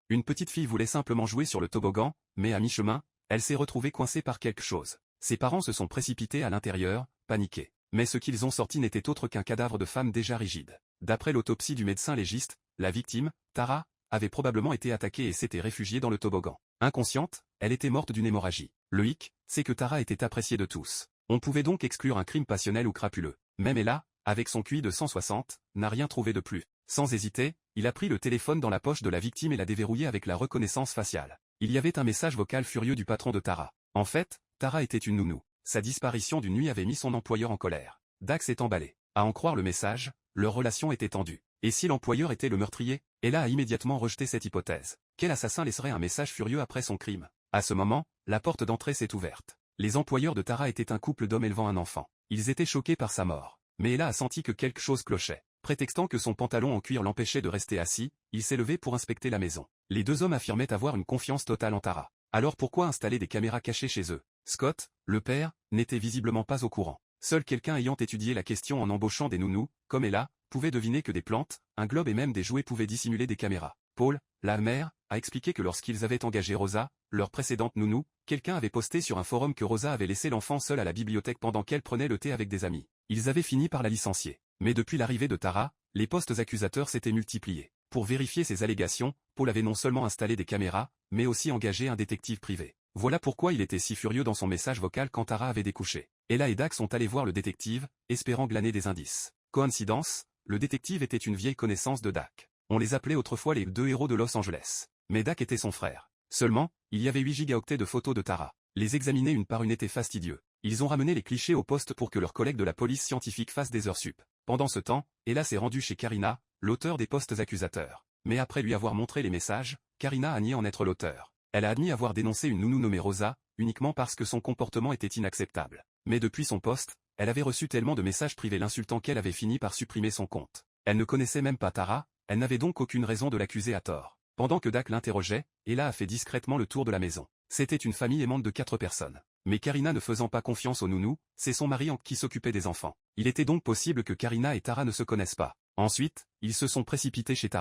Une petite fille voulait simplement jouer sur le toboggan, mais à mi-chemin, elle s'est retrouvée coincée par quelque chose. Ses parents se sont précipités à l'intérieur, paniqués. Mais ce qu'ils ont sorti n'était autre qu'un cadavre de femme déjà rigide. D'après l'autopsie du médecin légiste, la victime, Tara, avait probablement été attaquée et s'était réfugiée dans le toboggan. Inconsciente, elle était morte d'une hémorragie. Le hic, c'est que Tara était appréciée de tous. On pouvait donc exclure un crime passionnel ou crapuleux. Même Ella, avec son QI de 160, n'a rien trouvé de plus. Sans hésiter, il a pris le téléphone dans la poche de la victime et l'a déverrouillé avec la reconnaissance faciale. Il y avait un message vocal furieux du patron de Tara. En fait, Tara était une nounou. Sa disparition d'une nuit avait mis son employeur en colère. Dax est emballé. À en croire le message, leur relation était tendue. Et si l'employeur était le meurtrier? Ella a immédiatement rejeté cette hypothèse. Quel assassin laisserait un message furieux après son crime? À ce moment, la porte d'entrée s'est ouverte. Les employeurs de Tara étaient un couple d'hommes élevant un enfant. Ils étaient choqués par sa mort. Mais Ella a senti que quelque chose clochait. Prétextant que son pantalon en cuir l'empêchait de rester assis, il s'est levé pour inspecter la maison. Les deux hommes affirmaient avoir une confiance totale en Tara. Alors pourquoi installer des caméras cachées chez eux? Scott, le père, n'était visiblement pas au courant. Seul quelqu'un ayant étudié la question en embauchant des nounous, comme Ella, pouvait deviner que des plantes, un globe et même des jouets pouvaient dissimuler des caméras. Paul, la mère, a expliqué que lorsqu'ils avaient engagé Rosa, leur précédente nounou, quelqu'un avait posté sur un forum que Rosa avait laissé l'enfant seul à la bibliothèque pendant qu'elle prenait le thé avec des amis. Ils avaient fini par la licencier. Mais depuis l'arrivée de Tara, les postes accusateurs s'étaient multipliés. Pour vérifier ces allégations, Paul avait non seulement installé des caméras, mais aussi engagé un détective privé. Voilà pourquoi il était si furieux dans son message vocal quand Tara avait découché. Ella et Dax sont allés voir le détective, espérant glaner des indices. Coïncidence, le détective était une vieille connaissance de Dax. On les appelait autrefois les deux héros de Los Angeles. Mais Dax était son frère. Seulement, il y avait 8 gigaoctets de photos de Tara. Les examiner une par une était fastidieux. Ils ont ramené les clichés au poste pour que leurs collègues de la police scientifique fassent des heures sup. Pendant ce temps, Ella s'est rendue chez Karina, l'auteur des postes accusateurs. Mais après lui avoir montré les messages, Karina a nié en être l'auteur. Elle a admis avoir dénoncé une nounou nommée Rosa, uniquement parce que son comportement était inacceptable. Mais depuis son poste, elle avait reçu tellement de messages privés l'insultant qu'elle avait fini par supprimer son compte. Elle ne connaissait même pas Tara, elle n'avait donc aucune raison de l'accuser à tort. Pendant que Dax l'interrogeait, Ella a fait discrètement le tour de la maison. C'était une famille aimante de 4 personnes. Mais Karina ne faisant pas confiance au nounou, c'est son mari qui s'occupait des enfants. Il était donc possible que Karina et Tara ne se connaissent pas. Ensuite, ils se sont précipités chez Tara.